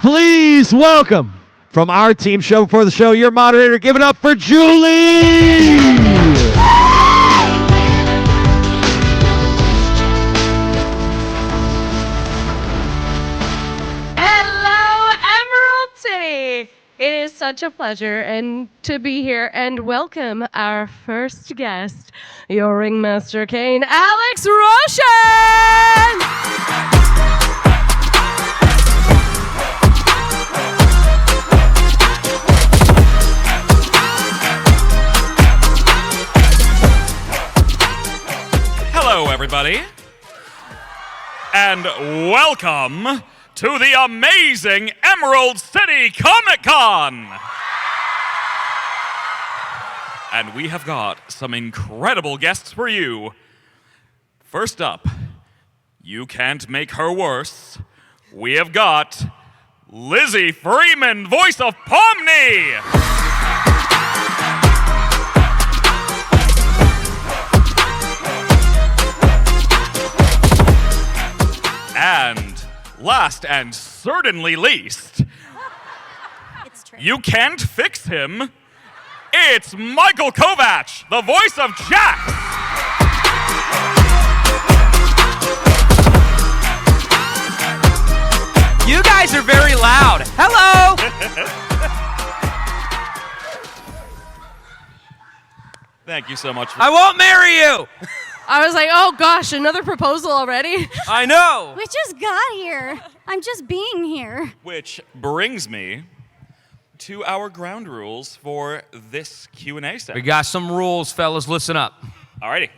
Please welcome from our team show before the show, your moderator, give it up for Julie! It is such a pleasure and to be here and welcome our first guest, your ringmaster Caine, Alex Rochon! Hello, everybody, and welcome to the amazing Emerald City Comic-Con! And we have got some incredible guests for you. First up, you can't make her worse. We have got Lizzie Freeman, voice of Pomni! And last and certainly least, you can't fix him. It's Michael Kovach, the voice of Jack. You guys are very loud. Hello. Thank you so much. I won't marry you. I was like, oh gosh, another proposal already? I know. We just got here. I'm just being here. Which brings me to our ground rules for this Q&A session. We got some rules, fellas. Listen up. Alrighty.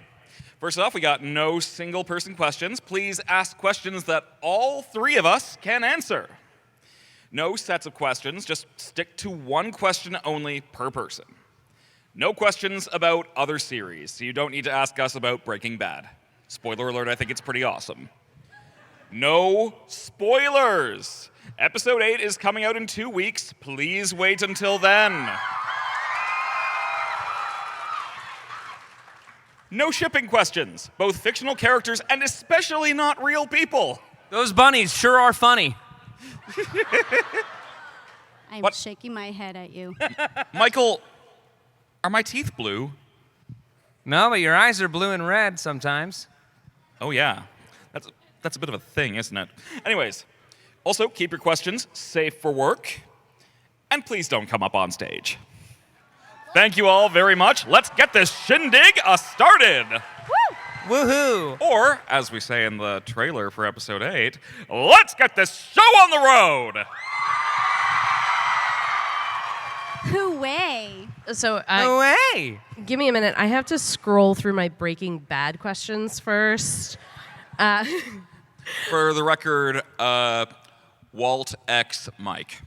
First off, we got no single-person questions. Please ask questions that all three of us can answer. No sets of questions. Just stick to one question only per person. No questions about other series, so you don't need to ask us about Breaking Bad. Spoiler alert, I think it's pretty awesome. No spoilers! Episode 8 is coming out in 2 weeks. Please wait until then. No shipping questions, both fictional characters and especially not real people. Those bunnies sure are funny. I'm What? shaking my head at you. Michael, are my teeth blue? No, but your eyes are blue and red sometimes. Oh yeah, that's a bit of a thing, isn't it? Anyways, also keep your questions safe for work, and please don't come up on stage. Thank you all very much. Let's get this shindig started. Woohoo! Or, as we say in the trailer for episode 8, let's get this show on the road. Hooray! So, No way! give me a minute. I have to scroll through my Breaking Bad questions first. For the record, Walt X Mike.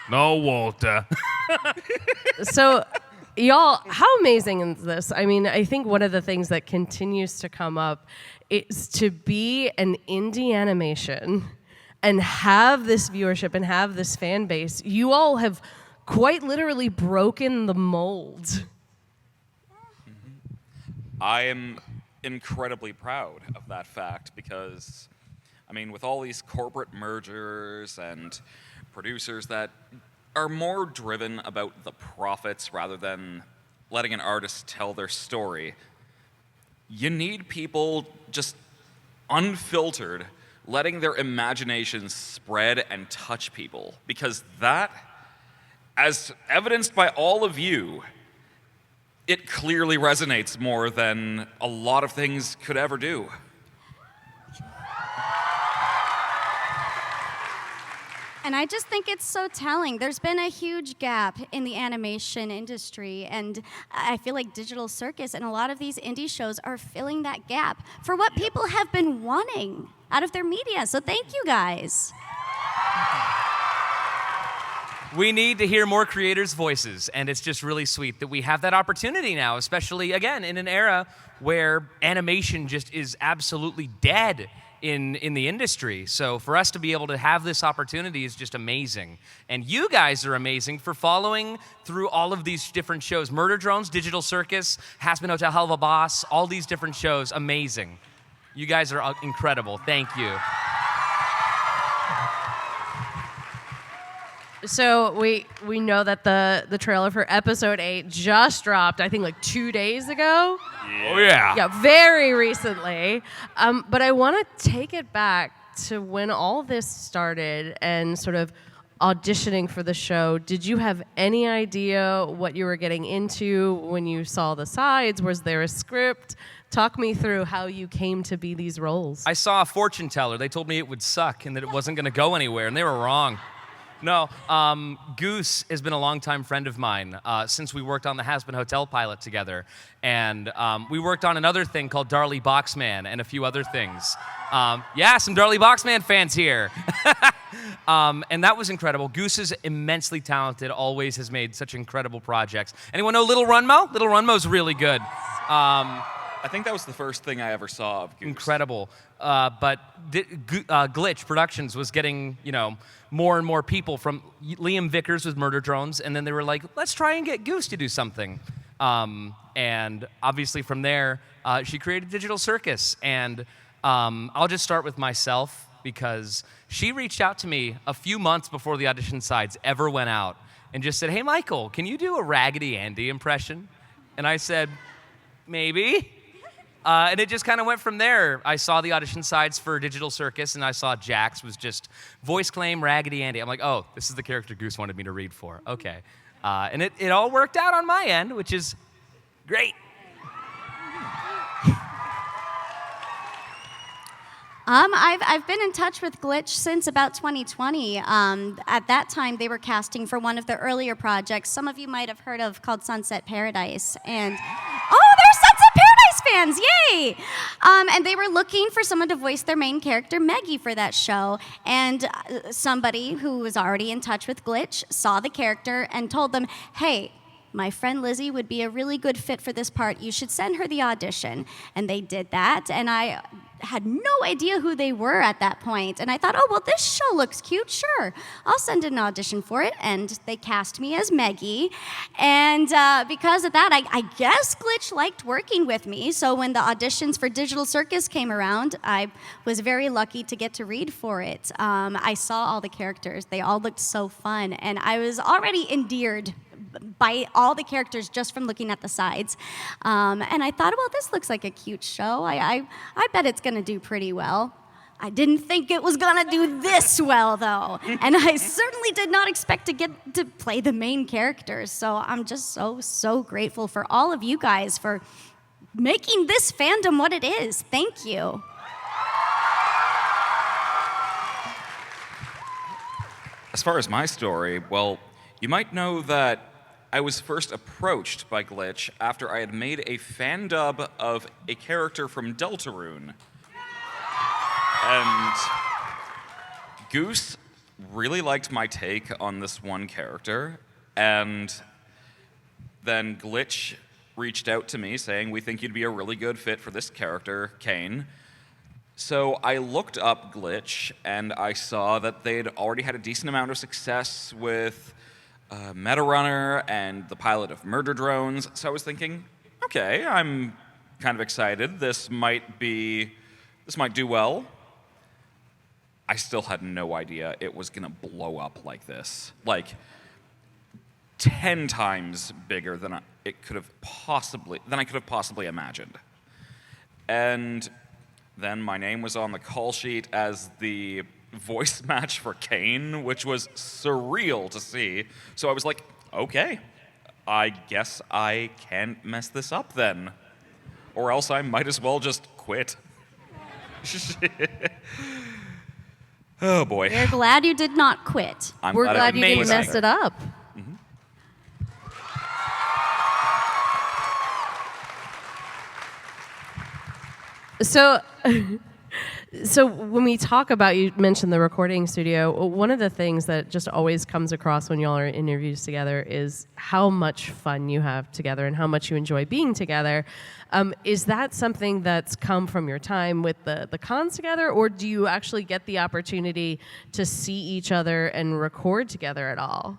No, Walter. So, y'all, how amazing is this? I mean, I think one of the things that continues to come up is to be an indie animation and have this viewership and have this fan base. You all have quite literally broken the mold. I am incredibly proud of that fact because, I mean, with all these corporate mergers and producers that are more driven about the profits rather than letting an artist tell their story, you need people just unfiltered, letting their imaginations spread and touch people, because that, as evidenced by all of you, it clearly resonates more than a lot of things could ever do. And I just think it's so telling. There's been a huge gap in the animation industry, and I feel like Digital Circus and a lot of these indie shows are filling that gap for what people have been wanting out of their media. So thank you guys. We need to hear more creators' voices, and it's just really sweet that we have that opportunity now, especially, again, in an era where animation just is absolutely dead in the industry. So for us to be able to have this opportunity is just amazing. And you guys are amazing for following through all of these different shows. Murder Drones, Digital Circus, Hazbin Hotel, Hell of a Boss, all these different shows, amazing. You guys are incredible. Thank you. So we know that the trailer for episode 8 just dropped, I think like 2 days ago. Oh, yeah. Yeah, very recently. But I want to take it back to when all this started and sort of auditioning for the show. Did you have any idea what you were getting into when you saw the sides? Was there a script? Talk me through how you came to be these roles. I saw a fortune teller. They told me it would suck and that it wasn't going to go anywhere, and they were wrong. No, Goose has been a longtime friend of mine since we worked on the Has Been Hotel pilot together. And we worked on another thing called Darlie Boxman and a few other things. Yeah, some Darlie Boxman fans here. And that was incredible. Goose is immensely talented, always has made such incredible projects. Anyone know Little Runmo? Little Runmo's really good. I think that was the first thing I ever saw of Goose. Incredible. But Glitch Productions was getting, more and more people from Liam Vickers with Murder Drones, and then they were like, let's try and get Goose to do something. And obviously from there, she created Digital Circus. And I'll just start with myself, because she reached out to me a few months before the audition sides ever went out and just said, hey, Michael, can you do a Raggedy Andy impression? And I said, maybe. And it just kind of went from there. I saw the audition sides for Digital Circus, and I saw Jax was just voice claim Raggedy Andy. I'm like, oh, this is the character Goose wanted me to read for. Okay. And it all worked out on my end, which is great. I've been in touch with Glitch since about 2020. At that time, they were casting for one of the earlier projects some of you might have heard of called Sunset Paradise. And there's Sunset Paradise fans! Yay! And they were looking for someone to voice their main character, Meggie, for that show. And somebody who was already in touch with Glitch saw the character and told them, hey, my friend Lizzie would be a really good fit for this part. You should send her the audition. And they did that, and I had no idea who they were at that point. And I thought, oh, well, this show looks cute. Sure, I'll send an audition for it. And they cast me as Meggie. And because of that, I guess Glitch liked working with me. So when the auditions for Digital Circus came around, I was very lucky to get to read for it. I saw all the characters. They all looked so fun. And I was already endeared by all the characters just from looking at the sides. And I thought, well, this looks like a cute show. I bet it's going to do pretty well. I didn't think it was going to do this well, though. And I certainly did not expect to get to play the main characters. So I'm just so grateful for all of you guys for making this fandom what it is. Thank you. As far as my story, well, you might know that I was first approached by Glitch after I had made a fan dub of a character from Deltarune. And Goose really liked my take on this one character, and then Glitch reached out to me saying, we think you'd be a really good fit for this character, Caine. So I looked up Glitch, and I saw that they'd already had a decent amount of success with Meta Runner and the pilot of Murder Drones. So I was thinking, okay, I'm kind of excited. This might do well. I still had no idea it was gonna blow up like this. Like 10 times bigger than I could have possibly imagined. And then my name was on the call sheet as the voice match for Caine, which was surreal to see. So I was like, okay, I guess I can't mess this up then. Or else I might as well just quit. Oh boy. We're glad you did not quit. We're glad you didn't mess it up. So when we talk about, you mentioned the recording studio, one of the things that just always comes across when y'all are in interviews together is how much fun you have together and how much you enjoy being together. Is that something that's come from your time with the cons together, or do you actually get the opportunity to see each other and record together at all?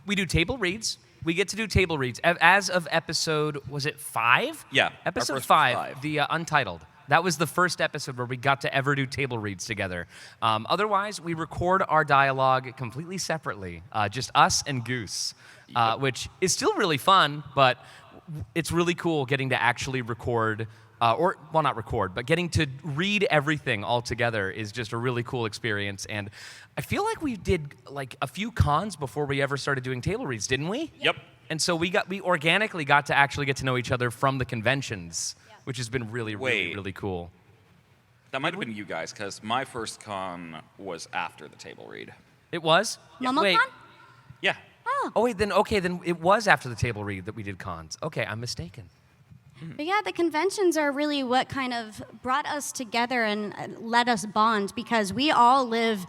We do table reads. We get to do table reads. As of episode, was it 5? Yeah. Episode 5, the Untitled. That was the first episode where we got to ever do table reads together. Otherwise, we record our dialogue completely separately, just us and Goose, which is still really fun, but it's really cool getting to actually record, not record, but getting to read everything all together is just a really cool experience. And I feel like we did like a few cons before we ever started doing table reads, didn't we? Yep. And so we organically got to actually get to know each other from the conventions, which has been really, really, really cool. That might have been you guys, because my first con was after the table read. It was? MomoCon? Wait. Yeah. Oh, wait, then it was after the table read that we did cons. Okay, I'm mistaken. But yeah, the conventions are really what kind of brought us together and let us bond, because we all live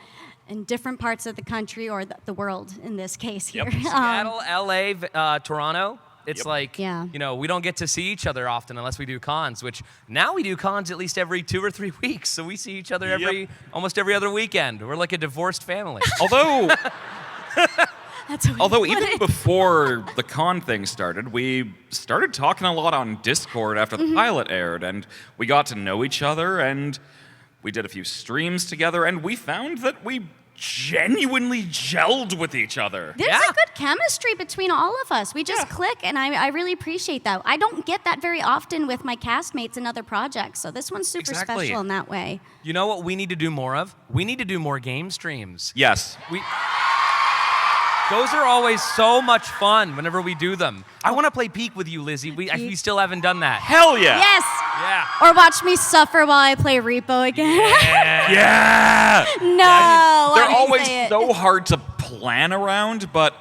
in different parts of the country, or the world in this case here. Yep. Seattle, LA, Toronto. It's like, Yeah. we don't get to see each other often unless we do cons, which now we do cons at least every 2 or 3 weeks. So we see each other almost every other weekend. We're like a divorced family. Although, That's a way to although put even it. before the con thing started, we started talking a lot on Discord after the pilot aired, and we got to know each other, and we did a few streams together, and we found that we genuinely gelled with each other. There's a good chemistry between all of us. We just click, and I really appreciate that. I don't get that very often with my castmates in other projects, so this one's super Exactly. special in that way. You know what we need to do more of? We need to do more game streams. Yes. Those are always so much fun whenever we do them. I want to play Peek with you, Lizzie. We still haven't done that. Hell yeah. Yes! Yeah. Or watch me suffer while I play Repo again. Yeah. No! They're why did you always say it? so hard to plan around, but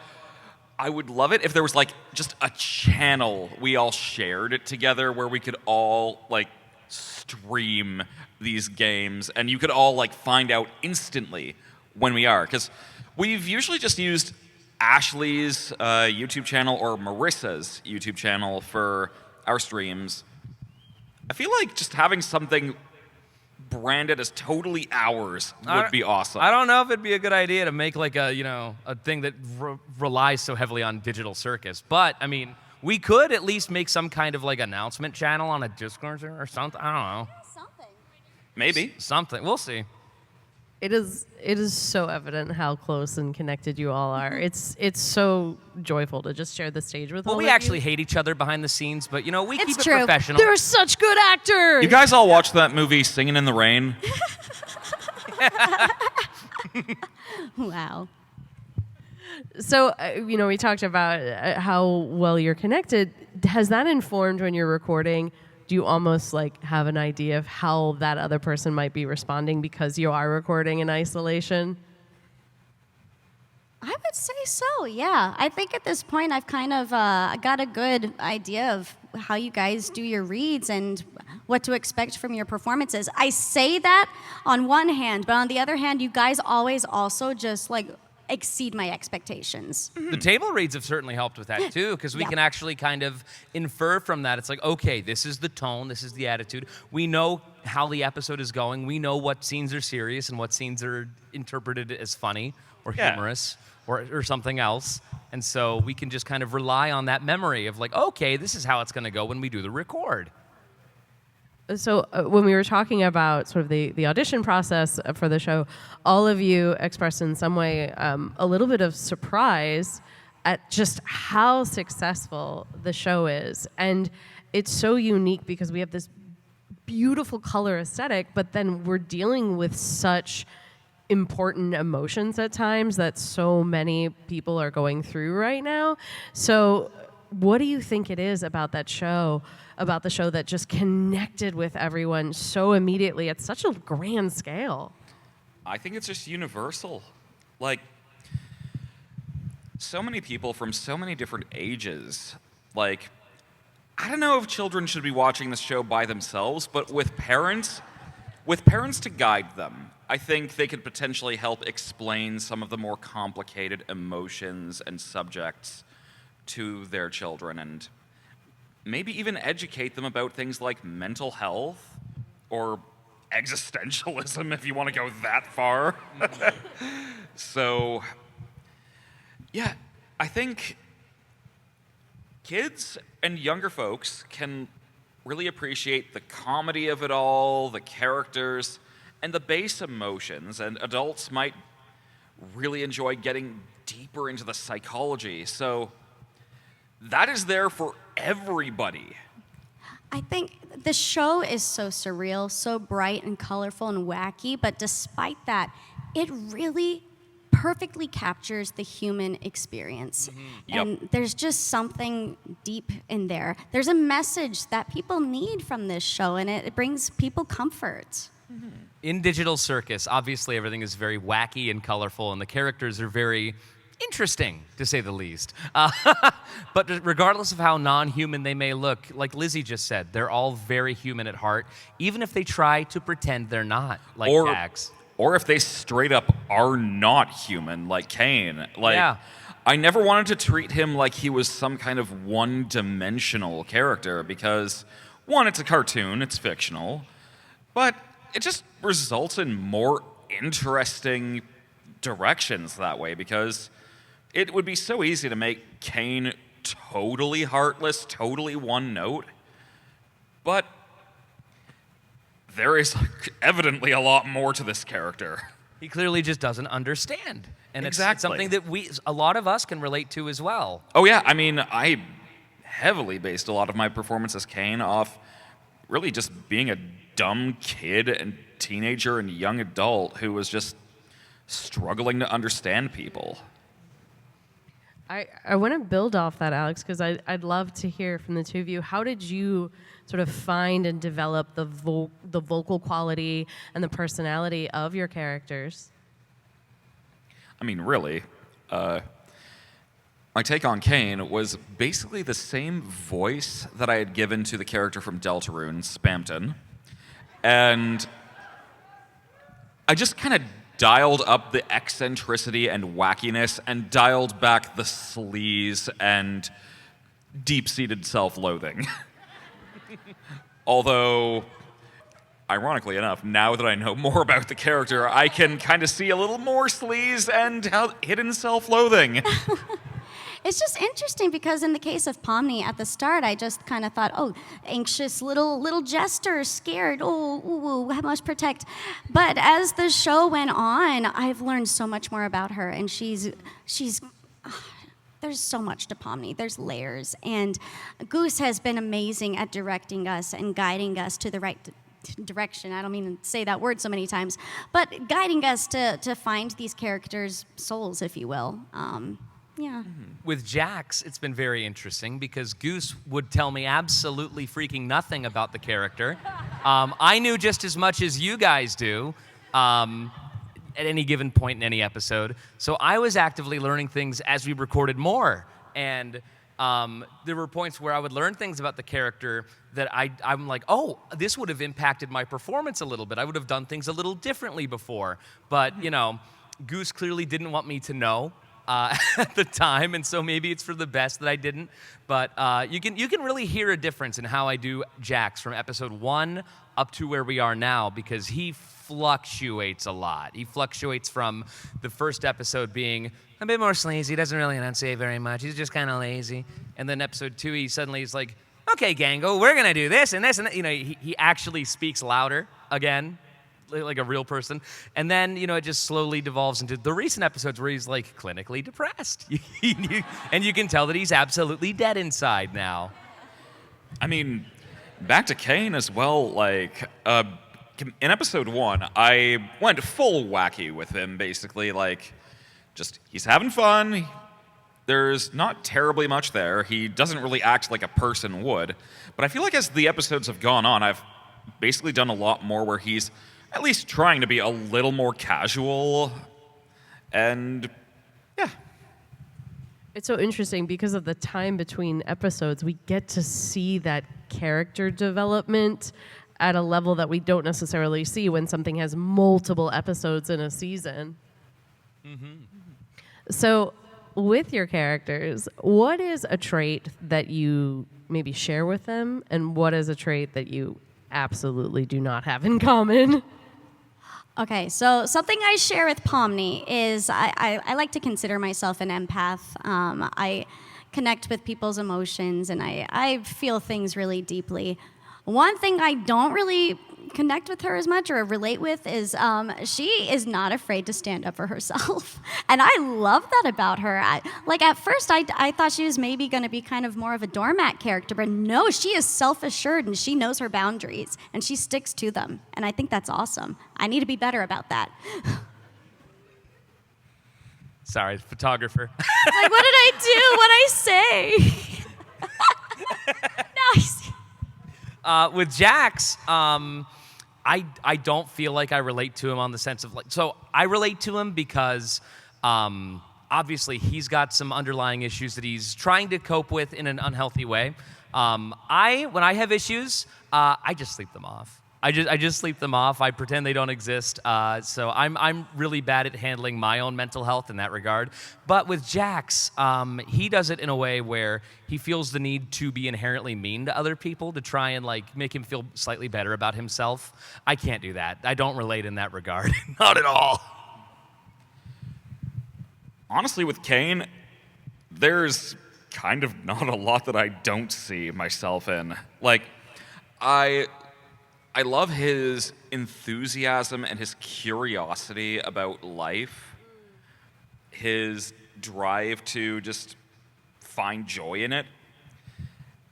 I would love it if there was like just a channel we all shared it together where we could all like stream these games and you could all like find out instantly when we are. Because we've usually just used Ashley's YouTube channel or Marissa's YouTube channel for our streams. I feel like just having something branded as totally ours would be awesome. I don't know if it'd be a good idea to make like a thing that relies so heavily on Digital Circus, but I mean, we could at least make some kind of like announcement channel on a Discord or something. I don't know. Something. Maybe. Something. We'll see. It is so evident how close and connected you all are. It's so joyful to just share the stage with all Well, of we you. actually hate each other behind the scenes, but we It's keep it true. professional. They're such good actors. You guys all watched that movie Singing in the Rain? Wow. So, we talked about how well you're connected. Has that informed when you're recording? Do you almost like have an idea of how that other person might be responding because you are recording in isolation? I would say so, yeah. I think at this point I've kind of got a good idea of how you guys do your reads and what to expect from your performances. I say that on one hand, but on the other hand, you guys always also just like exceed my expectations. The table reads have certainly helped with that too, because we Yeah. can actually kind of infer from that. It's like, okay, this is the tone, this is the attitude. We know how the episode is going. We know what scenes are serious and what scenes are interpreted as funny or humorous or something else. And so we can just kind of rely on that memory of like, okay, this is how it's going to go when we do the record. So when we were talking about sort of the audition process for the show, all of you expressed in some way a little bit of surprise at just how successful the show is. And it's so unique because we have this beautiful color aesthetic, but then we're dealing with such important emotions at times that so many people are going through right now. So what do you think it is about that show, about the show that just connected with everyone so immediately at such a grand scale? I think it's just universal. Like, so many people from so many different ages. Like, I don't know if children should be watching this show by themselves, but with parents to guide them, I think they could potentially help explain some of the more complicated emotions and subjects to their children and maybe even educate them about things like mental health or existentialism if you want to go that far. So, yeah, I think kids and younger folks can really appreciate the comedy of it all, the characters, and the base emotions, and adults might really enjoy getting deeper into the psychology. So that is there for everybody. I think the show is so surreal, so bright and colorful and wacky, but despite that, it really perfectly captures the human experience. Yep. And there's just something deep in there. There's a message that people need from this show, and it brings people comfort. In Digital Circus, obviously everything is very wacky and colorful, and the characters are very interesting, to say the least. But regardless of how non-human they may look, like Lizzie just said, they're all very human at heart, even if they try to pretend they're not, like Jax. Or if they straight up are not human, like Caine. Like, Yeah. I never wanted to treat him like he was some kind of one-dimensional character because, one, it's a cartoon, it's fictional, but it just results in more interesting directions that way because it would be so easy to make Caine totally heartless, totally one note, but there is evidently a lot more to this character. He clearly just doesn't understand. And it's Exactly. something that a lot of us can relate to as well. Oh yeah, I mean, I heavily based a lot of my performance as Caine off really just being a dumb kid and teenager and young adult who was just struggling to understand people. I want to build off that, Alex, because I'd love to hear from the two of you. How did you sort of find and develop the vocal quality and the personality of your characters? I mean, really, my take on Caine was basically the same voice that I had given to the character from Deltarune, Spamton. And I just kind of dialed up the eccentricity and wackiness and dialed back the sleaze and deep-seated self-loathing. Although, ironically enough, now that I know more about the character, I can kind of see a little more sleaze and hidden self-loathing. It's just interesting because in the case of Pomni at the start, I just kind of thought, oh, anxious little jester, scared, I must protect. But as the show went on, I've learned so much more about her, and she's there's so much to Pomni. There's layers, and Goose has been amazing at directing us and guiding us to the right direction. I don't mean to say that word so many times, but guiding us to find these characters' souls, if you will. Yeah. With Jax, it's been very interesting because Goose would tell me absolutely freaking nothing about the character. I knew just as much as you guys do at any given point in any episode. So I was actively learning things as we recorded more. And there were points where I would learn things about the character that I'm like, oh, this would have impacted my performance a little bit. I would have done things a little differently before. But, you know, Goose clearly didn't want me to know. At the time, and so maybe it's for the best that I didn't. But you can really hear a difference in how I do Jax from episode 1 up to where we are now because he fluctuates a lot. He fluctuates from the first episode being a bit more sleazy, doesn't really enunciate very much, he's just kind of lazy. And then episode 2, he suddenly is like, okay, Gango, we're gonna do this and this and that. You know, he actually speaks louder again, like a real person. And then, you know, it just slowly devolves into the recent episodes where he's like clinically depressed. And you can tell that he's absolutely dead inside now. I mean, back to Caine as well, like, in episode 1, I went full wacky with him, basically, like, just, he's having fun, there's not terribly much there, he doesn't really act like a person would, but I feel like as the episodes have gone on, I've basically done a lot more where he's at least trying to be a little more casual, and yeah. It's so interesting because of the time between episodes, we get to see that character development at a level that we don't necessarily see when something has multiple episodes in a season. Mm-hmm. So with your characters, what is a trait that you maybe share with them, and what is a trait that you absolutely do not have in common? Okay, so something I share with Pomni is I like to consider myself an empath. I connect with people's emotions, and I feel things really deeply. One thing I don't really connect with her as much or relate with is she is not afraid to stand up for herself. And I love that about her. At first, I thought she was maybe going to be kind of more of a doormat character, but no, she is self-assured and she knows her boundaries and she sticks to them. And I think that's awesome. I need to be better about that. Sorry, photographer. Like, what did I do? What'd I say? Nice. With Jax, I don't feel like I relate to him on the sense of so I relate to him because obviously he's got some underlying issues that he's trying to cope with in an unhealthy way. When I have issues, I just sleep them off. I just sleep them off. I pretend they don't exist. So I'm really bad at handling my own mental health in that regard. But with Jax, he does it in a way where he feels the need to be inherently mean to other people to try and make him feel slightly better about himself. I can't do that. I don't relate in that regard. Not at all. Honestly, with Caine, there's kind of not a lot that I don't see myself in. I love his enthusiasm and his curiosity about life, his drive to just find joy in it.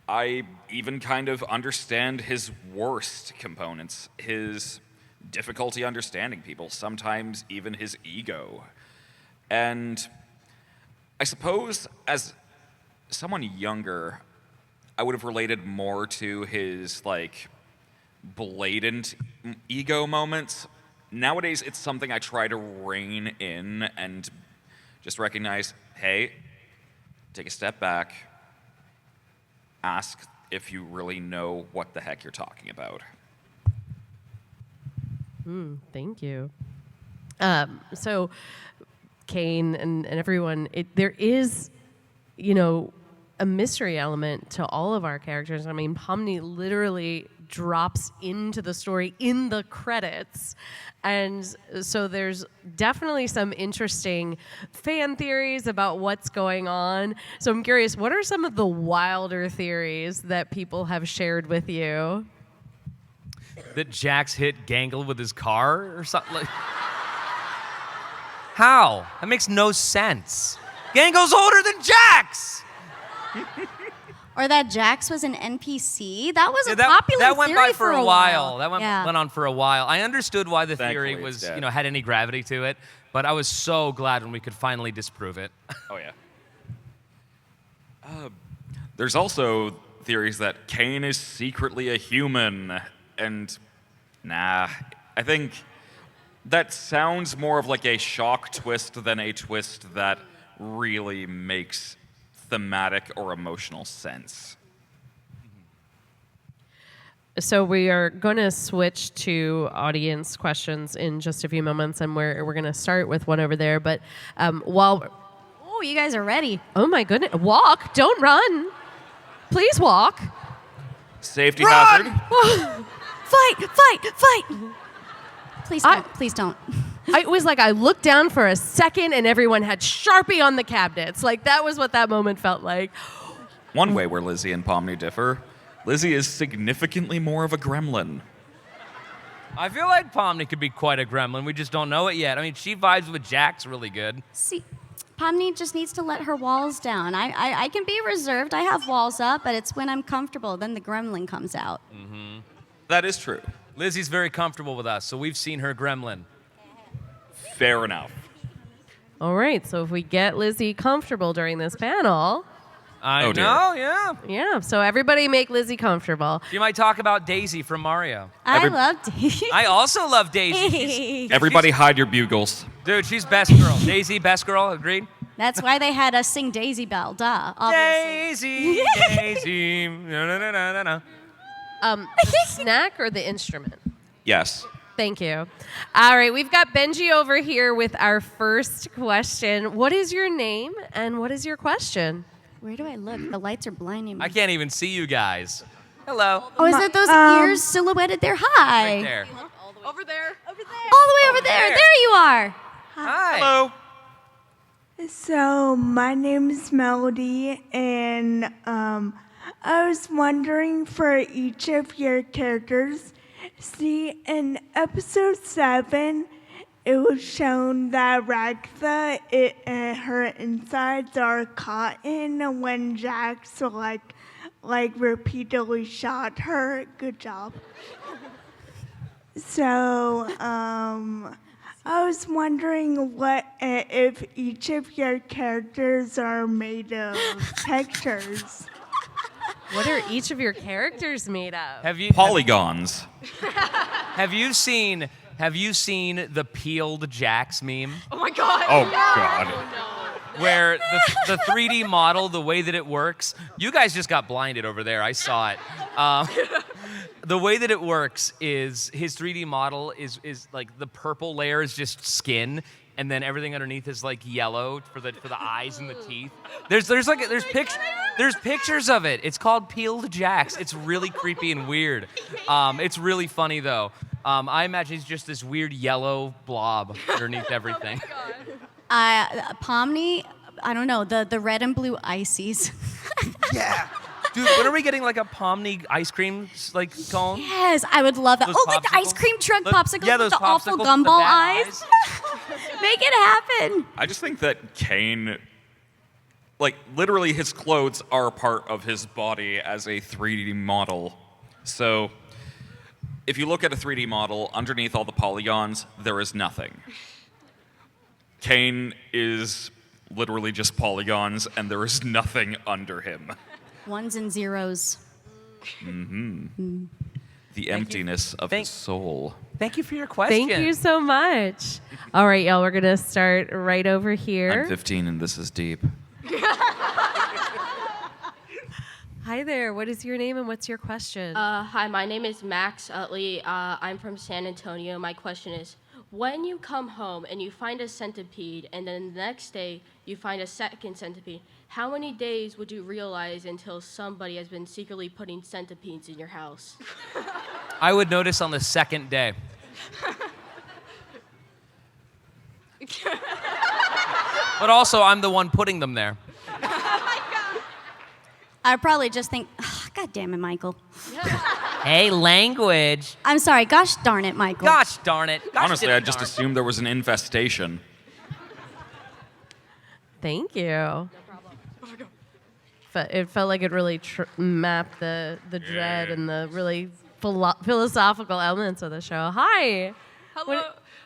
I even kind of understand his worst components, his difficulty understanding people, sometimes even his ego. And I suppose as someone younger, I would have related more to his, blatant ego moments. Nowadays, it's something I try to rein in and just recognize, hey, take a step back, ask if you really know what the heck you're talking about. Thank you. So, Caine and everyone, there is, a mystery element to all of our characters. I mean, Pomni literally drops into the story in the credits. And so there's definitely some interesting fan theories about what's going on. So I'm curious, what are some of the wilder theories that people have shared with you? That Jax hit Gangle with his car or something? How? That makes no sense. Gangle's older than Jax! Or that Jax was an NPC. That was a popular that went theory by for a while. That went on for a while. I understood why the theory Thankfully, was, it's dead. had any gravity to it, but I was so glad when we could finally disprove it. Oh, yeah. There's also theories that Caine is secretly a human, and I think that sounds more of a shock twist than a twist that really makes thematic or emotional sense. So we are going to switch to audience questions in just a few moments, and we're going to start with one over there. But Oh, you guys are ready. Oh my goodness, walk! Don't run. Please walk. Safety hazard. Fight! Please don't. It was I looked down for a second and everyone had Sharpie on the cabinets. That was what that moment felt like. One way where Lizzie and Pomni differ, Lizzie is significantly more of a gremlin. I feel like Pomni could be quite a gremlin. We just don't know it yet. I mean, she vibes with Jax really good. See, Pomni just needs to let her walls down. I can be reserved. I have walls up, but it's when I'm comfortable. Then the gremlin comes out. Mm-hmm. That is true. Lizzie's very comfortable with us, so we've seen her gremlin. Fair enough. All right, so if we get Lizzie comfortable during this panel. I Oh, dear. know, yeah. Yeah, so everybody make Lizzie comfortable. You might talk about Daisy from Mario. I love Daisy. I also love Daisy. Everybody hide your bugles. Dude, she's best girl. Daisy, best girl, agreed? That's why they had us sing Daisy Bell, duh, obviously. Daisy, Daisy. No. The snack or the instrument? Yes. Thank you. All right, we've got Benji over here with our first question. What is your name and what is your question? Where do I look? The lights are blinding me. I can't even see you guys. Hello. Oh, is it those ears silhouetted there? Hi. Right there. Over there. All the way over there. There you are. Hi. Hello. So my name is Melody, and I was wondering for each of your characters, see, in episode 7, it was shown that Ragtha, her insides are cotton when Jax like repeatedly shot her. Good job. So, I was wondering what if each of your characters are made of textures. What are each of your characters made of? Polygons. Have you seen the peeled Jax meme? Oh my god. Oh God. Where the 3D model, the way that it works, you guys just got blinded over there. I saw it. The way that it works is his 3D model is like the purple layer is just skin, and then everything underneath is like yellow for the eyes and the teeth. There's pictures of it. It's called peeled Jax. It's really creepy and weird. It's really funny though. I imagine he's just this weird yellow blob underneath everything. Pomni, I don't know, the red and blue ices. Yeah. Dude, when are we getting like a Pomni ice cream like cone? Yes, I would love that. Those Like the ice popsicles? cream truck popsicles Yeah, with those the awful popsicles with the gumball bad eyes. Make it happen. I just think that Caine, like literally his clothes are part of his body as a 3D model. So if you look at a 3D model, underneath all the polygons, there is nothing. Caine is literally just polygons, and there is nothing under him. Ones and zeros. The emptiness of his soul. Thank you for your question. Thank you so much. All right, y'all, we're going to start right over here. I'm 15 and this is deep. Hi there. What is your name and what's your question? Hi, my name is Max Utley. I'm from San Antonio. My question is, when you come home and you find a centipede and then the next day you find a second centipede, how many days would you realize until somebody has been secretly putting centipedes in your house? I would notice on the second day. But also, I'm the one putting them there. I'd probably just think, oh, God damn it, Michael. Hey, language. I'm sorry. Gosh darn it, Michael. Gosh darn it. Gosh Honestly, I just darn. assumed there was an infestation. Thank you. No problem. It felt like it really mapped the dread and the really philosophical elements of the show. Hi.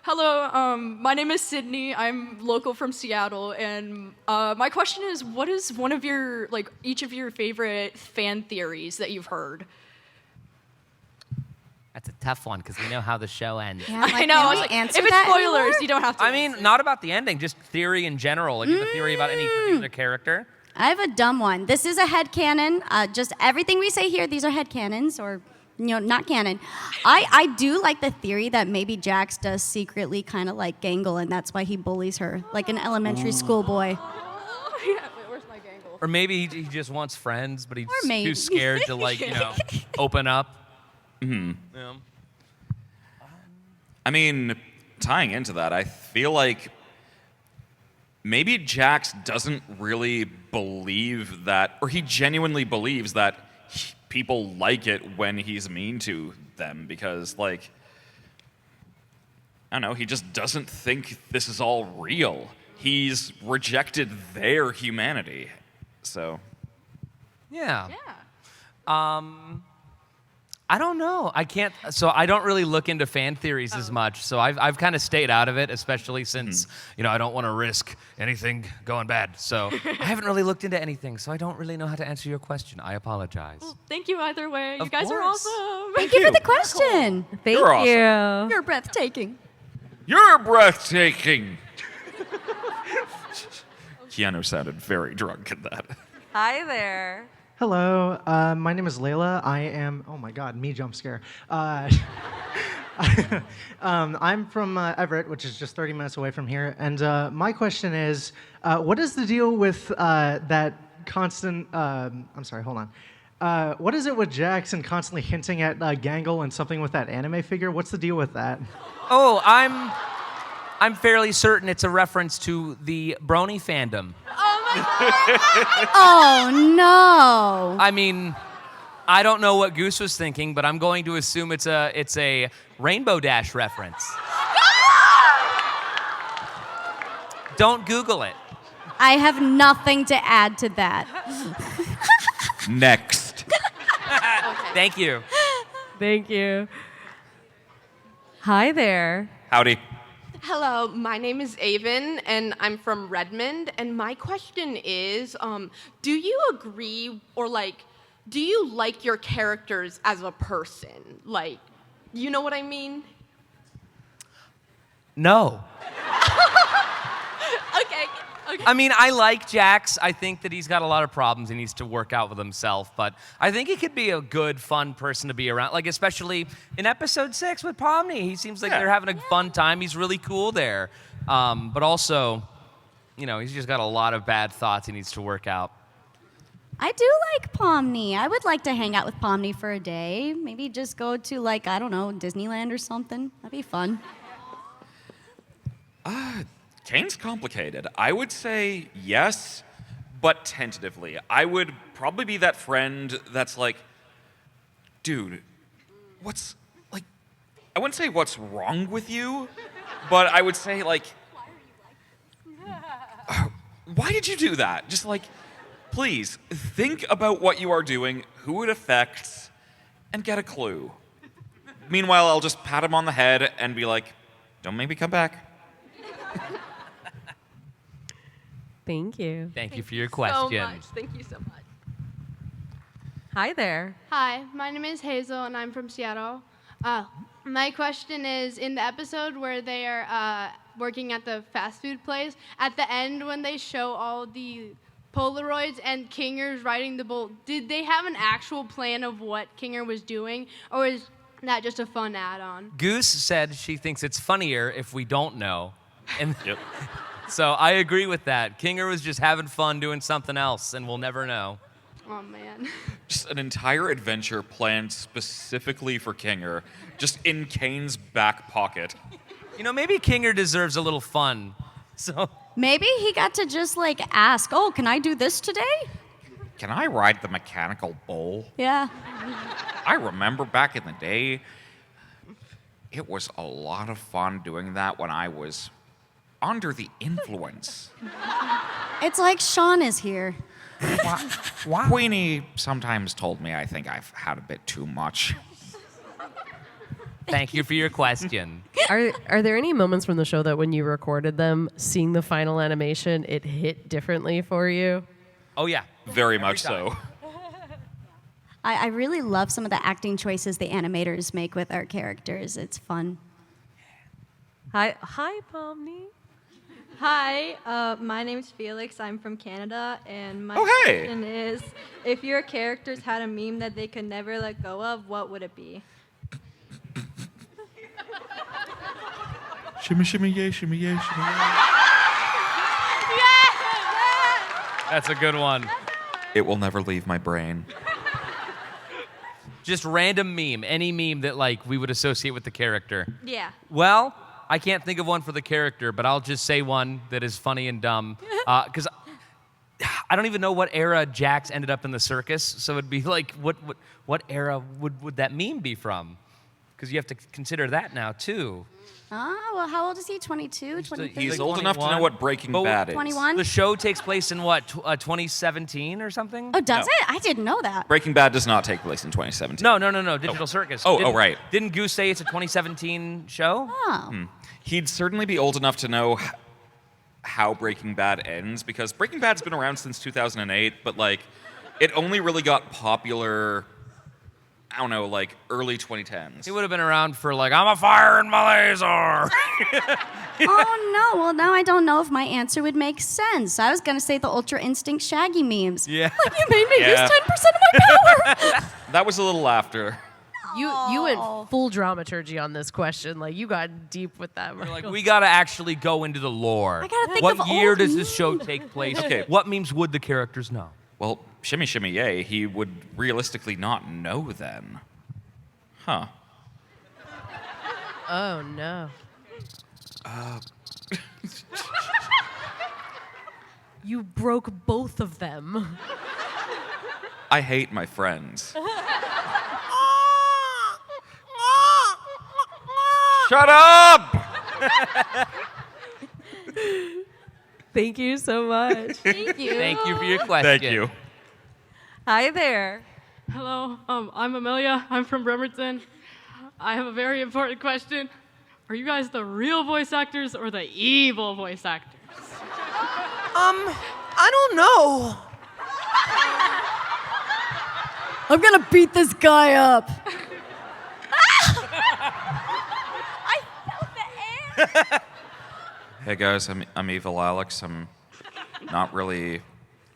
Hello, my name is Sydney. I'm local from Seattle, and my question is, what is one of your, each of your favorite fan theories that you've heard? That's a tough one because we know how the show ends. Yeah, I know. I was like, if it's spoilers, you don't have to. I mean, not about the ending, just theory in general. Like, you have a theory about any particular character? I have a dumb one. This is a headcanon. Just everything we say here, these are headcanons, or not canon. I do like the theory that maybe Jax does secretly kind of like Gangle, and that's why he bullies her, like an elementary school boy. Yeah, wait, where's my Gangle? Or maybe he just wants friends, but he's maybe. too scared to, open up. Mm-hmm. Yeah. I mean, tying into that, I feel like maybe Jax doesn't really believe that, or he genuinely believes that people like it when he's mean to them because, I don't know, he just doesn't think this is all real. He's rejected their humanity. So. Yeah. I don't know. I can't. So I don't really look into fan theories as much. So I've kind of stayed out of it, especially since I don't want to risk anything going bad. So I haven't really looked into anything. So I don't really know how to answer your question. I apologize. Well, thank you either way. Of You guys are course. awesome. Thank you for the question. Thank You're awesome. you. You're breathtaking. You're breathtaking. Keanu sounded very drunk at that. Hi there. Hello, my name is Layla. I am, oh my God, me jump scare. I'm from Everett, which is just 30 minutes away from here. And my question is, what is the deal with that constant, I'm sorry, hold on. What is it with Jackson constantly hinting at Gangle and something with that anime figure? What's the deal with that? Oh, I'm fairly certain it's a reference to the Brony fandom. Oh Oh no. I mean, I don't know what Goose was thinking, but I'm going to assume it's a Rainbow Dash reference. Don't Google it. I have nothing to add to that. Next. Thank you. Thank you. Hi there. Howdy. Hello, my name is Avon, and I'm from Redmond. And my question is, do you agree or do you like your characters as a person? Like, you know what I mean? No. Okay. I mean, I like Jax. I think that he's got a lot of problems he needs to work out with himself, but I think he could be a good, fun person to be around, like especially in episode 6 with Pomni. He seems like they're having a fun time. He's really cool there. But also, he's just got a lot of bad thoughts he needs to work out. I do like Pomni. I would like to hang out with Pomni for a day. Maybe just go to, I don't know, Disneyland or something. That'd be fun. Caine's complicated. I would say yes, but tentatively. I would probably be that friend that's like, dude, I wouldn't say what's wrong with you, but I would say why did you do that? Just please, think about what you are doing, who it affects, and get a clue. Meanwhile, I'll just pat him on the head and be like, don't make me come back. Thank you. Thank you for your question. So much. Thank you so much. Hi there. Hi, my name is Hazel, and I'm from Seattle. My question is, in the episode where they are working at the fast food place, at the end when they show all the Polaroids and Kinger's riding the bull, did they have an actual plan of what Kinger was doing, or is that just a fun add-on? Goose said she thinks it's funnier if we don't know. And Yep. so I agree with that. Kinger was just having fun doing something else, and we'll never know. Oh, man. Just an entire adventure planned specifically for Kinger, just in Caine's back pocket. Maybe Kinger deserves a little fun. So Maybe he got to just ask, oh, can I do this today? Can I ride the mechanical bull? Yeah. I remember back in the day, it was a lot of fun doing that when I was under the influence. It's like Sean is here. Queenie sometimes told me I think I've had a bit too much. thank you for your question. Are there any moments from the show that when you recorded them, seeing the final animation, it hit differently for you? Oh, yeah. Very much so. I really love some of the acting choices the animators make with our characters. It's fun. Hi, Pomni. Hi, my name's Felix. I'm from Canada, and my hey. question is, if your characters had a meme that they could never let go of, what would it be? Shimmy, shimmy, yay, shimmy, yay, shimmy, yay. That's a good one. It will never leave my brain. Just random meme, any meme that we would associate with the character. Yeah. Well, I can't think of one for the character, but I'll just say one that is funny and dumb. Because I don't even know what era Jax ended up in the circus, so it'd be what era would that meme be from? Because you have to consider that now, too. Well, how old is he? 22, 23? He's old enough to know what Breaking Bad is. 21? The show takes place in 2017 or something? Oh, does No. it? I didn't know that. Breaking Bad does not take place in 2017. No. Digital Circus. Oh, right. Didn't Goose say it's a 2017 show? Oh. He'd certainly be old enough to know how Breaking Bad ends, because Breaking Bad's been around since 2008, but it only really got popular, I don't know, early 2010s. He would have been around for I'm a fire in my laser. Oh, no. Well, now I don't know if my answer would make sense. I was going to say the Ultra Instinct Shaggy memes. Yeah. You made me Yeah. use 10% of my power. That was a little after. You went full dramaturgy on this question. You got deep with that. We're we got to actually go into the lore. I gotta think what of year old does this show take place? Okay. What memes would the characters know? Well, shimmy, shimmy, yay, he would realistically not know then. Huh. Oh, no. You broke both of them. I hate my friends. Shut up! Thank you so much. Thank you. Thank you for your question. Thank you. Hi there. Hello, I'm Amelia. I'm from Bremerton. I have a very important question. Are you guys the real voice actors or the evil voice actors? I don't know. I'm gonna beat this guy up. I felt the air. Hey guys, I'm Evil Alex. I'm not really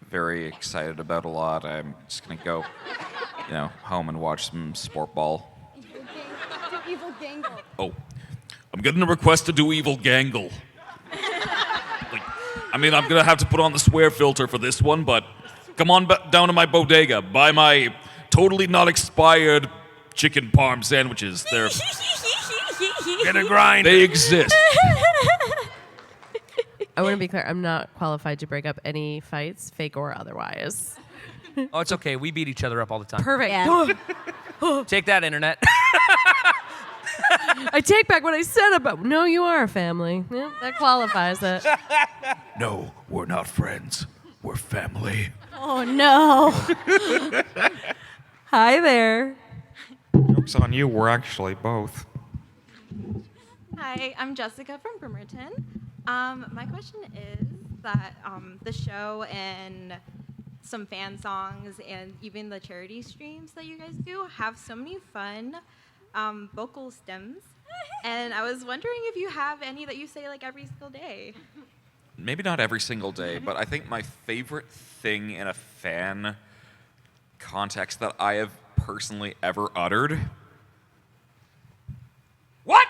very excited about a lot. I'm just gonna go, home and watch some sport ball. Evil Gangle. Oh, I'm getting a request to do Evil Gangle. I'm gonna have to put on the swear filter for this one, but come on down to my bodega, buy my totally not expired chicken parm sandwiches. They're Get a grind. They exist. I want to be clear. I'm not qualified to break up any fights, fake or otherwise. Oh, it's okay. We beat each other up all the time. Perfect. Yeah. Take that, internet. I take back what I said about. No, you are a family. Yeah, that qualifies it. No, we're not friends. We're family. Oh no. Hi there. Joke's on you. We're actually both. Hi, I'm Jessica from Bremerton. My question is that the show and some fan songs and even the charity streams that you guys do have so many fun vocal stems. And I was wondering if you have any that you say like every single day. Maybe not every single day, but I think my favorite thing in a fan context that I have personally ever uttered. What?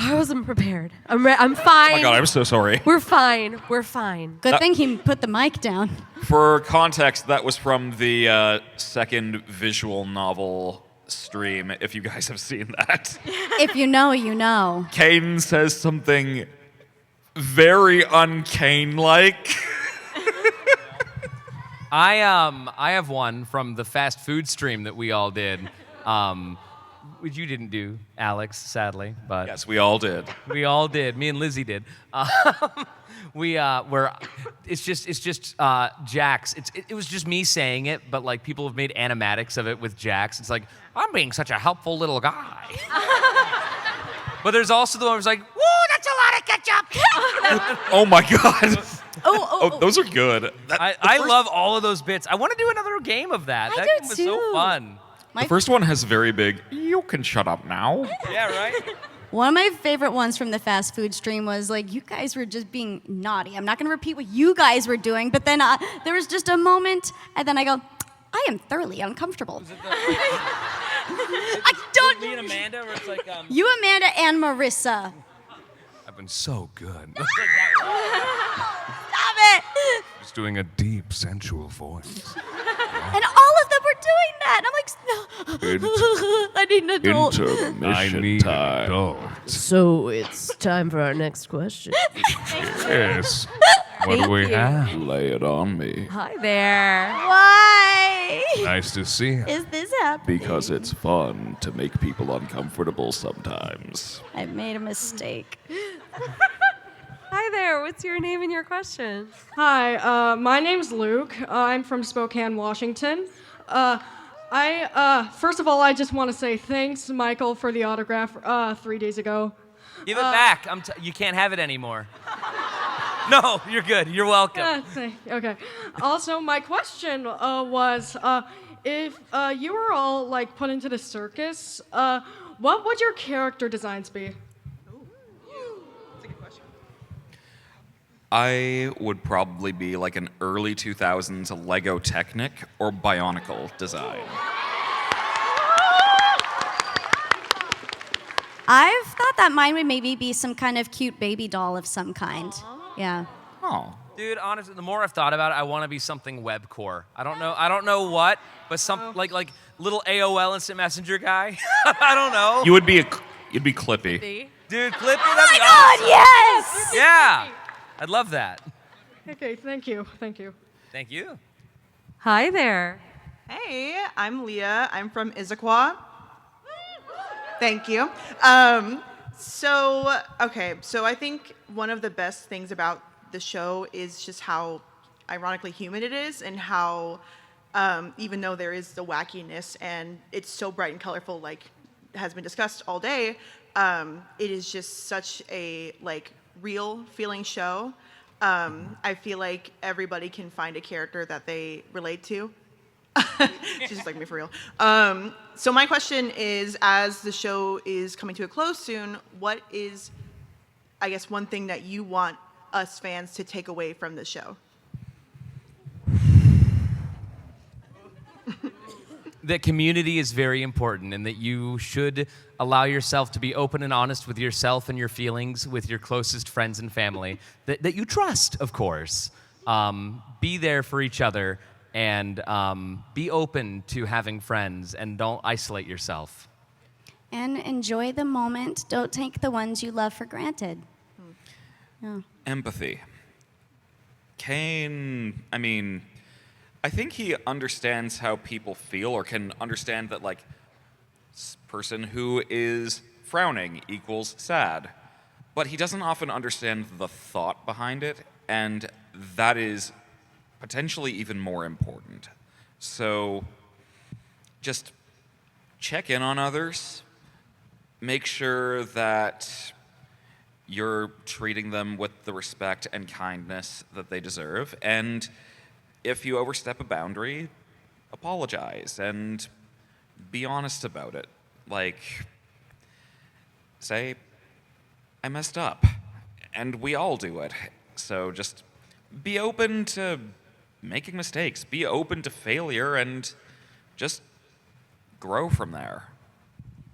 I wasn't prepared. I'm fine. Oh my god, I'm so sorry. We're fine. We're fine. Good thing he put the mic down. For context, that was from the second visual novel stream, if you guys have seen that. If you know, you know. Caine says something very un-Caine-like. I have one from the fast food stream that we all did. Which you didn't do, Alex, sadly, but Yes, we all did. we all did. Me and Lizzie did. It's just Jax. It was just me saying it, but like people have made animatics of it with Jax. It's like I'm being such a helpful little guy. But there's also the one where it's like, woo, that's a lot of ketchup. Oh my god. Oh, those are good. I love all of those bits. I want to do another game of that. That game was so fun. The first one has very big, you can shut up now. Yeah, right? One of my favorite ones from the fast food stream was like, you guys were just being naughty. I'm not going to repeat what you guys were doing, but then there was just a moment, and then I go, I am thoroughly uncomfortable. I don't. Me and Amanda, where it's like, You, Amanda, and Marissa. I've been so good. Stop it! Just doing a deep, sensual voice. And all of them were doing that. And I'm like, no. I need an adult. Intermission time. So it's time for our next question. Yes. What do we Thank you. have? Lay it on me. Hi there. Why Nice to see you. is this happening? Because it's fun to make people uncomfortable sometimes. I made a mistake. Hi there. What's your name and your question? Hi, my name's Luke. I'm from Spokane, Washington. First of all, I just want to say thanks, Michael, for the autograph 3 days ago. Give it back. You can't have it anymore. No, you're good. You're welcome. Okay. Also, my question was, if you were all like put into the circus, what would your character designs be? I would probably be like an early 2000s Lego Technic or Bionicle design. I've thought that mine would maybe be some kind of cute baby doll of some kind. Yeah. Oh. Dude, honestly, the more I've thought about it, I want to be something webcore. I don't know what, but some like little AOL instant messenger guy. I don't know. You'd be Clippy. Dude, Clippy, Oh that'd be my God, awesome. yes! Yeah, I'd love that. Okay, thank you. Thank you. Thank you. Hi there. Hey, I'm Leah. I'm from Issaquah. Thank you. So I think one of the best things about the show is just how ironically human it is, and how even though there is the wackiness and it's so bright and colorful, like has been discussed all day, it is just such a real feeling show. I feel like everybody can find a character that they relate to. She's just like me for real. So my question is, as the show is coming to a close soon, what is, I guess, one thing that you want us fans to take away from the show? That community is very important, and that you should allow yourself to be open and honest with yourself and your feelings with your closest friends and family that you trust, of course. Be there for each other, and be open to having friends, and don't isolate yourself. And enjoy the moment. Don't take the ones you love for granted. Yeah. Empathy. Caine, I think he understands how people feel, or can understand that, person who is frowning equals sad. But he doesn't often understand the thought behind it, and that is potentially even more important. So just check in on others. Make sure that you're treating them with the respect and kindness that they deserve. And if you overstep a boundary, apologize and be honest about it. Say, I messed up. And we all do it. So just be open to making mistakes. Be open to failure, and just grow from there.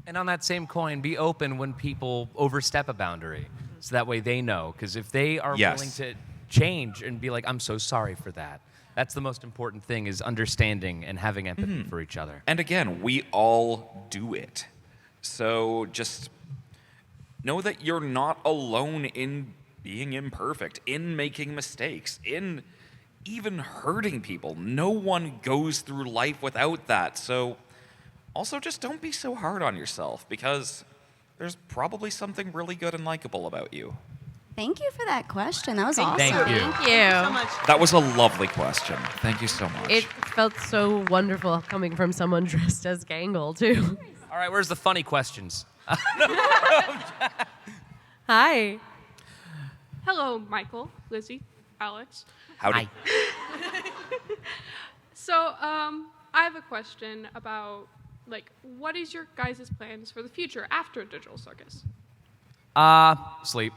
And on that same coin, be open when people overstep a boundary, so that way they know. Because if they are willing to change and be like, I'm so sorry for that, that's the most important thing, is understanding and having empathy for each other. And again, we all do it. So just know that you're not alone in being imperfect, in making mistakes, in even hurting people. No one goes through life without that. So also just don't be so hard on yourself, because there's probably something really good and likable about you. Thank you for that question. That was awesome. Thank you. Thank you. so much. That was a lovely question. Thank you so much. It felt so wonderful coming from someone dressed as Gangle, too. All right, where's the funny questions? Hi. Hello, Michael, Lizzie, Alex. Howdy. So, I have a question about, what is your guys' plans for the future after Digital Circus? Sleep.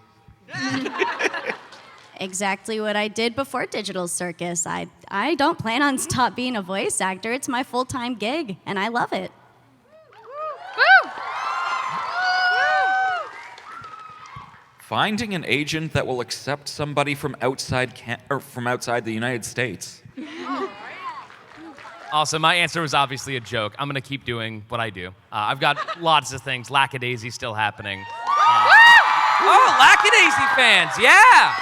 Exactly what I did before Digital Circus. I don't plan on stop being a voice actor. It's my full-time gig, and I love it. Woo! Finding an agent that will accept somebody from outside the United States. Also, my answer was obviously a joke. I'm going to keep doing what I do. I've got lots of things. Lackadaisy still happening. Oh, Lackadaisy fans, yeah!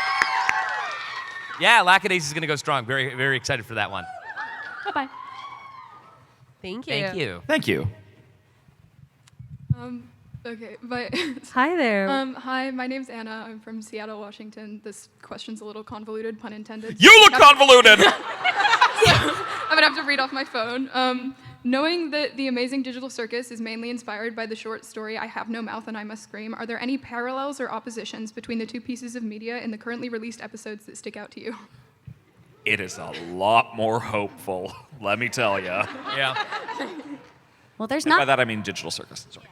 Yeah, Lackadaisy is going to go strong. Very, very excited for that one. Bye-bye. Thank you. Thank you. Thank you. Okay, but hi there. Hi, my name's Anna. I'm from Seattle, Washington. This question's a little convoluted, pun intended. You look convoluted! I'm gonna have to read off my phone. Knowing that the Amazing Digital Circus is mainly inspired by the short story I Have No Mouth and I Must Scream, are there any parallels or oppositions between the two pieces of media in the currently released episodes that stick out to you? It is a lot more hopeful, let me tell you. Yeah. Well, there's And not. by that I mean Digital Circus. Sorry.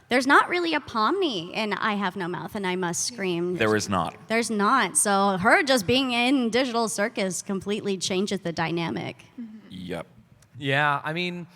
There's not really a Pomni in I Have No Mouth and I Must Scream. There is not. There's not. So her just being in Digital Circus completely changes the dynamic. Yep. Yeah, I mean,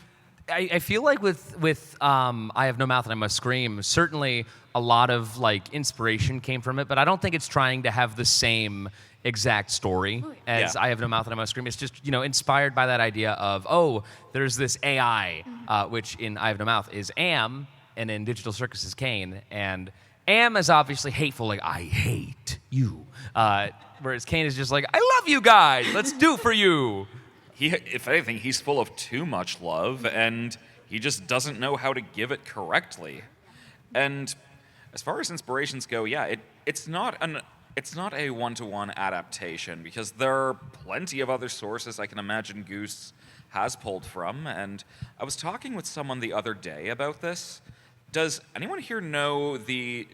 I feel like with I Have No Mouth and I Must Scream, certainly a lot of inspiration came from it, but I don't think it's trying to have the same exact story as I Have No Mouth and I Must Scream. It's just, inspired by that idea of, there's this AI, which in I Have No Mouth is Am, and in Digital Circus is Caine, and Am is obviously hateful, like, I hate you. Whereas Caine is just like, I love you guys, let's do for you. If anything, he's full of too much love, and he just doesn't know how to give it correctly. And as far as inspirations go, yeah, it's not a one-to-one adaptation, because there are plenty of other sources I can imagine Goose has pulled from. And I was talking with someone the other day about this. Does anyone here know the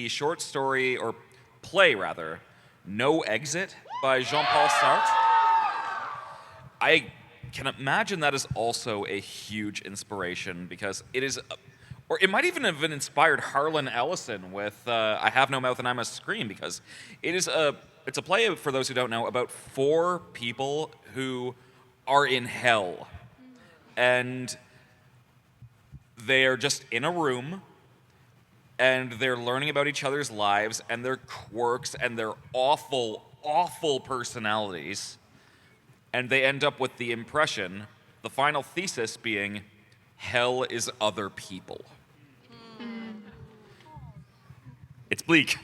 short story, or play rather, No Exit by Jean-Paul Sartre? I can imagine that is also a huge inspiration, because it is, or it might even have inspired Harlan Ellison with I Have No Mouth and I Must Scream, because it's a play, for those who don't know, about 4 people who are in hell. And they are just in a room, and they're learning about each other's lives and their quirks and their awful, awful personalities. And they end up with the impression, the final thesis being, hell is other people. It's bleak,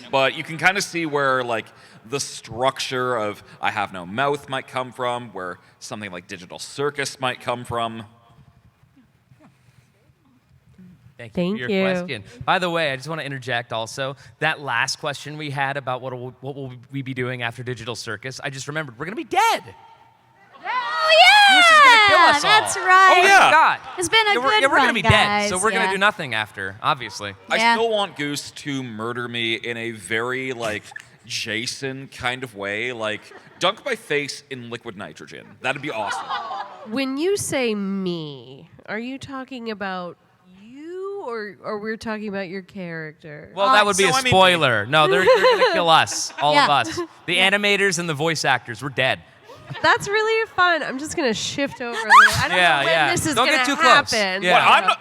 but you can kind of see where like the structure of I Have No Mouth might come from, where something like Digital Circus might come from. Thank you for your question. By the way, I just want to interject also. That last question we had about what will we be doing after Digital Circus, I just remembered we're going to be dead. Oh, yeah! This is going to kill us all. That's right. Oh, yeah. God. It's been a good We're going to be guys. dead, so we're going to do nothing after, obviously. I still want Goose to murder me in a very, like, Jason kind of way. Like, dunk my face in liquid nitrogen. That'd be awesome. When you say me, are you talking about or we're talking about your character? Well, that would be a spoiler. No, they're going to kill us, all of us. The animators and the voice actors, we're dead. That's really fun. I'm just going to shift over a little. I don't know when this is Don't going get to too close. happen. Yeah.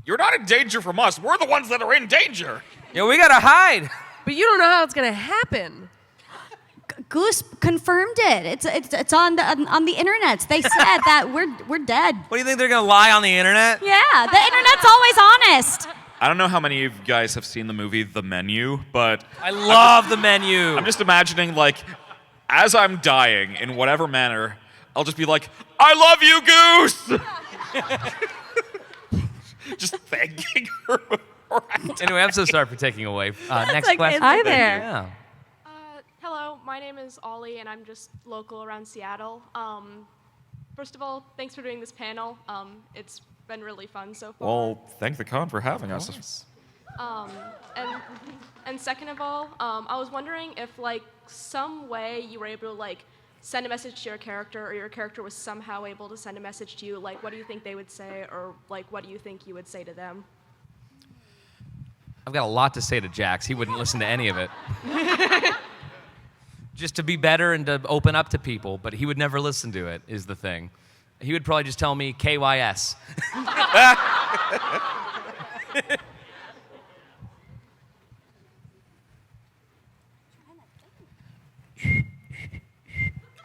You're not in danger from us. We're the ones that are in danger. Yeah, we got to hide. But you don't know how it's going to happen. Goose confirmed it. It's on the internet. They said that we're dead. What do you think, they're going to lie on the internet? Yeah, the internet's always honest. I don't know how many of you guys have seen the movie The Menu, but I love The Menu. I'm just imagining, like, as I'm dying in whatever manner, I'll just be like, I love you, Goose! Just thanking her. Anyway, I'm so sorry for taking away. Next okay. question. Hi there. Yeah. Hello, my name is Ollie, and I'm just local around Seattle. First of all, thanks for doing this panel. It's been really fun so far. Well, thank the con for having us. And second of all, I was wondering if, like, some way you were able to, like, send a message to your character, or your character was somehow able to send a message to you. Like, what do you think they would say, or, like, what do you think you would say to them? I've got a lot to say to Jax. He wouldn't listen to any of it. Just to be better and to open up to people, but he would never listen to it, is the thing. He would probably just tell me KYS.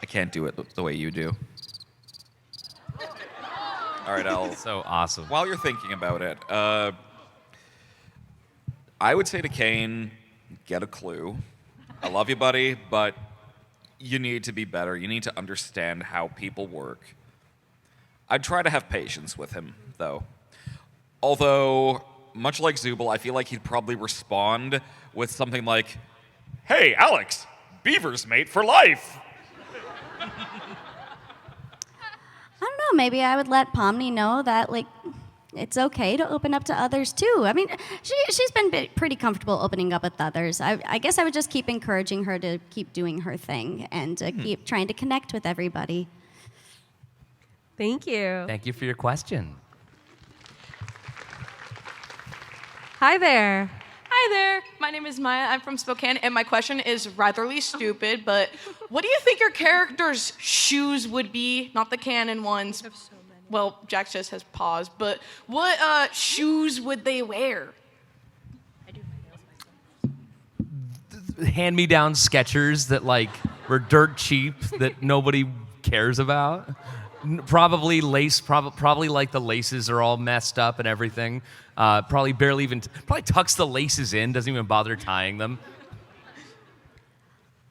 I can't do it the way you do. All right, I'll... So awesome. While you're thinking about it, I would say to Caine, get a clue. I love you, buddy, but you need to be better. You need to understand how people work. I'd try to have patience with him, though. Although, much like Zubul, I feel like he'd probably respond with something like, hey, Alex, beavers mate for life. I don't know. Maybe I would let Pomni know that, like, it's okay to open up to others too. I mean, she's been pretty comfortable opening up with others. I guess I would just keep encouraging her to keep doing her thing and to keep trying to connect with everybody. Thank you. Thank you for your question. Hi there. Hi there. My name is Maya. I'm from Spokane, and my question is ratherly stupid, but what do you think your character's shoes would be? Not the canon ones. Well, Jax just has paws, but what shoes would they wear? Hand-me-down Skechers that, like, were dirt cheap that nobody cares about. Probably like the laces are all messed up and everything. Probably tucks the laces in, doesn't even bother tying them.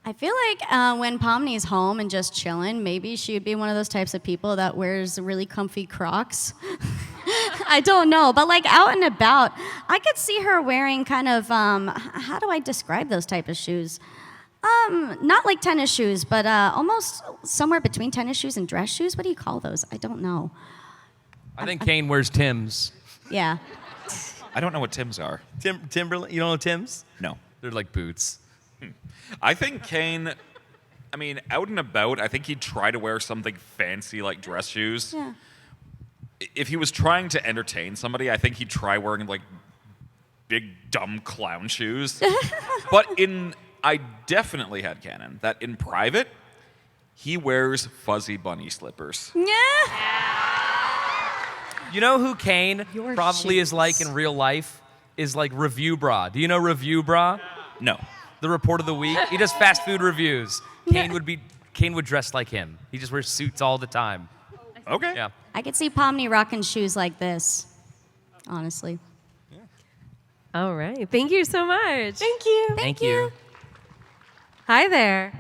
I feel like when Pomni's home and just chilling, maybe she would be one of those types of people that wears really comfy Crocs. I don't know, but like out and about, I could see her wearing kind of, how do I describe those type of shoes? Not like tennis shoes, but almost somewhere between tennis shoes and dress shoes. What do you call those? I don't know. I think Caine wears Tims. Yeah. I don't know what Tims are. Timberland. You don't know Tims? No. They're like boots. I think Caine, I mean, out and about, I think he'd try to wear something fancy like dress shoes. Yeah. If he was trying to entertain somebody, I think he'd try wearing like big dumb clown shoes. But I definitely had canon that in private, he wears fuzzy bunny slippers. Yeah. You know who Caine Your probably is shoes. like in real life? Is like Review Bra. Do you know Review Bra? No. The report of the week. He does fast food reviews. Caine would dress like him. He just wears suits all the time. Okay. Yeah. I could see Pomni rocking shoes like this, honestly. All right. Thank you so much. Thank you. Thank you. Hi there.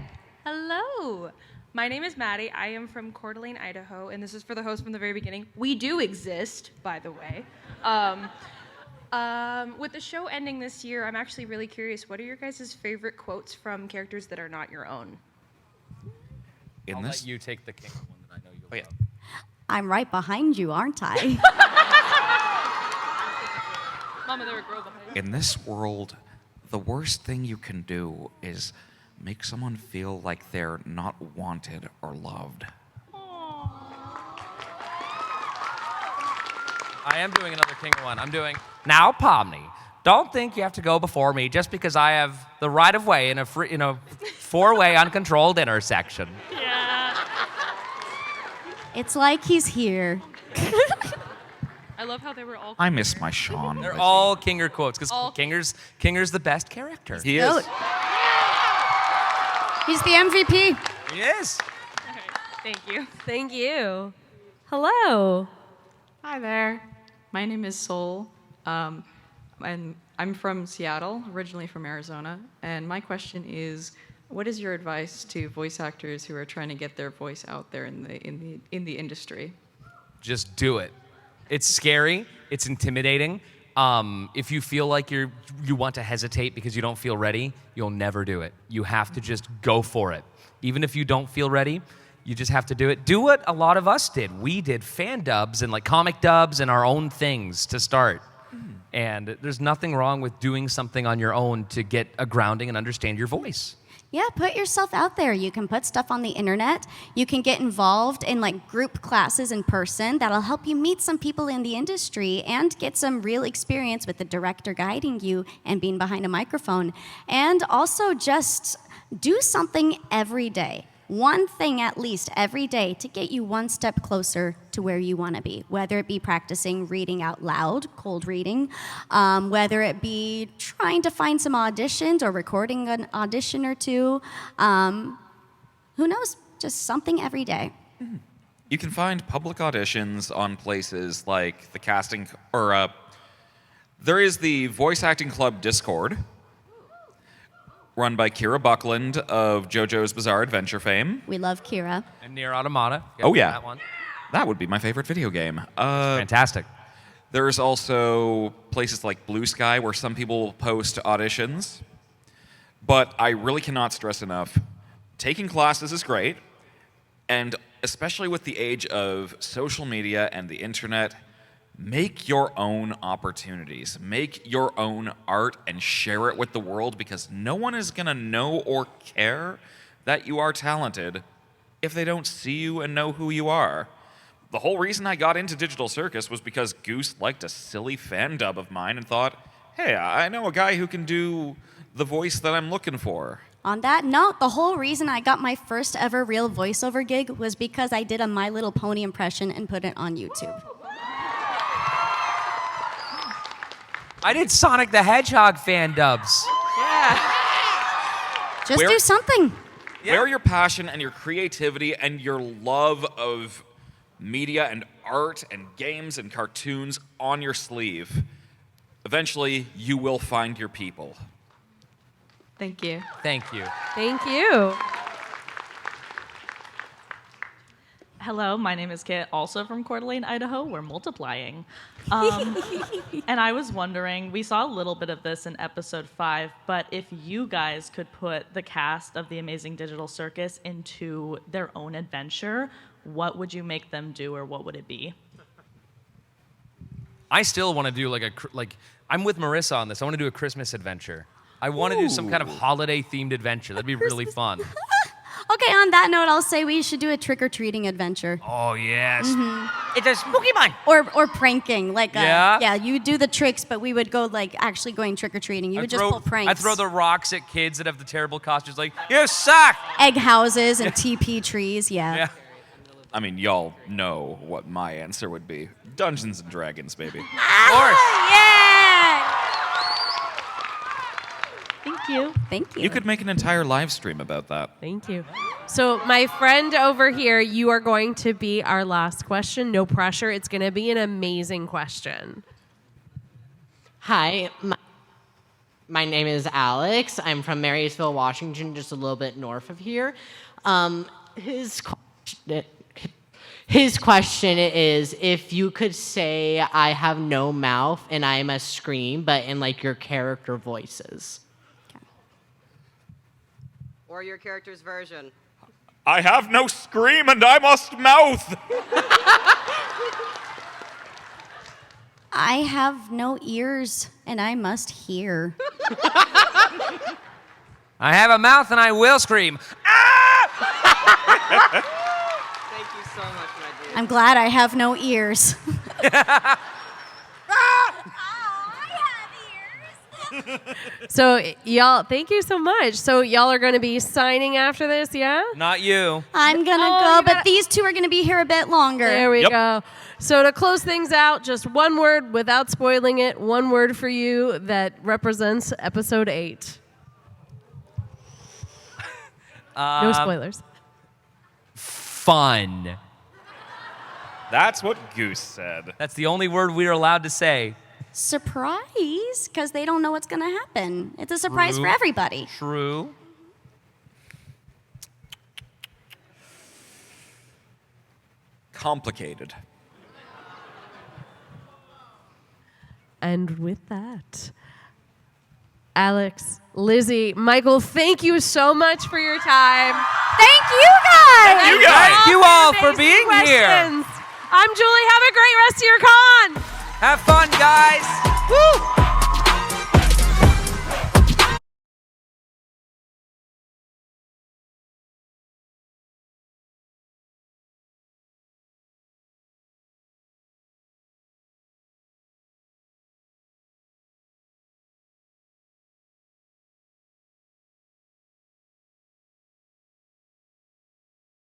Hello. My name is Maddie. I am from Coeur d'Alene, Idaho, and this is for the host from the very beginning. We do exist, by the way. With the show ending this year, I'm actually really curious. What are your guys' favorite quotes from characters that are not your own? I'll let you take the King one that I know you'll love. I'm right behind you, aren't I? Mama, there a girl behind you. In this world, the worst thing you can do is make someone feel like they're not wanted or loved. I am doing another King one. I'm doing, now Pomni, don't think you have to go before me just because I have the right of way in a four-way uncontrolled intersection. Yeah. It's like he's here. I love how they were all. I miss my Sean. They're all Kinger quotes because All- Kinger's the best character. He is. He's the MVP. He is. Thank you. Thank you. Hello. Hi there. My name is Sol, and I'm from Seattle, originally from Arizona. And my question is, what is your advice to voice actors who are trying to get their voice out there in the industry? Just do it. It's scary. It's intimidating. If you feel like you want to hesitate because you don't feel ready, you'll never do it. You have to just go for it. Even if you don't feel ready, you just have to do it. Do what a lot of us did. We did fan dubs and like comic dubs and our own things to start. And there's nothing wrong with doing something on your own to get a grounding and understand your voice. Yeah, put yourself out there. You can put stuff on the internet. You can get involved in like group classes in person. That'll help you meet some people in the industry and get some real experience with the director guiding you and being behind a microphone. And also just do something every day. One thing at least every day to get you one step closer to where you want to be, whether it be practicing reading out loud, cold reading, whether it be trying to find some auditions or recording an audition or two. Who knows? Just something every day. You can find public auditions on places like the casting, or there is the Voice Acting Club Discord, run by Kira Buckland of JoJo's Bizarre Adventure fame. We love Kira. And Nier Automata. Oh, yeah. That one. That would be my favorite video game. Fantastic. There's also places like Blue Sky where some people post auditions. But I really cannot stress enough, taking classes is great. And especially with the age of social media and the internet, make your own opportunities. Make your own art and share it with the world, because no one is going to know or care that you are talented if they don't see you and know who you are. The whole reason I got into Digital Circus was because Goose liked a silly fan dub of mine and thought, hey, I know a guy who can do the voice that I'm looking for. On that note, the whole reason I got my first ever real voiceover gig was because I did a My Little Pony impression and put it on YouTube. I did Sonic the Hedgehog fan dubs. Yeah. Just do something. Where your passion and your creativity and your love of media and art and games and cartoons on your sleeve. Eventually, you will find your people. Thank you. Thank you. Thank you. Hello, my name is Kit, also from Coeur d'Alene, Idaho. We're multiplying. And I was wondering, we saw a little bit of this in episode 5, but if you guys could put the cast of the Amazing Digital Circus into their own adventure, what would you make them do, or what would it be? I still want to do I'm with Marissa on this. I want to do a Christmas adventure. I want to do some kind of holiday-themed adventure. That'd be really fun. Okay, on that note, I'll say we should do a trick-or-treating adventure. Oh, yes. It's a spooky one. Or pranking. Yeah, you would do the tricks, but we would go, actually going trick-or-treating. You would just pull pranks. I'd throw the rocks at kids that have the terrible costumes, like, you suck! Egg houses and TP trees, yeah. I mean, y'all know what my answer would be. Dungeons and Dragons, baby. Of course. Yeah! Thank you. Thank you. You could make an entire live stream about that. Thank you. So my friend over here, you are going to be our last question. No pressure. It's going to be an amazing question. Hi, my name is Alex. I'm from Marysville, Washington, just a little bit north of here. His question is, if you could say, I have no mouth and I must scream, but in your character voices. Or your character's version. I have no scream and I must mouth. I have no ears and I must hear. I have a mouth and I will scream. Thank you so much, my dude. I'm glad I have no ears. So y'all, thank you so much. So y'all are going to be signing after this, yeah? Not you. I'm going to go, but these two are going to be here a bit longer. There we go. So to close things out, just one word without spoiling it, one word for you that represents episode 8. No spoilers. Fun. That's what Goose said. That's the only word we're allowed to say. Surprise, because they don't know what's going to happen. It's a surprise True. for everybody. True. Complicated. And with that, Alex, Lizzie, Michael, thank you so much for your time. Thank you guys. Thank you all for being here. I'm Julie. Have a great rest of your con. Have fun, guys. Woo!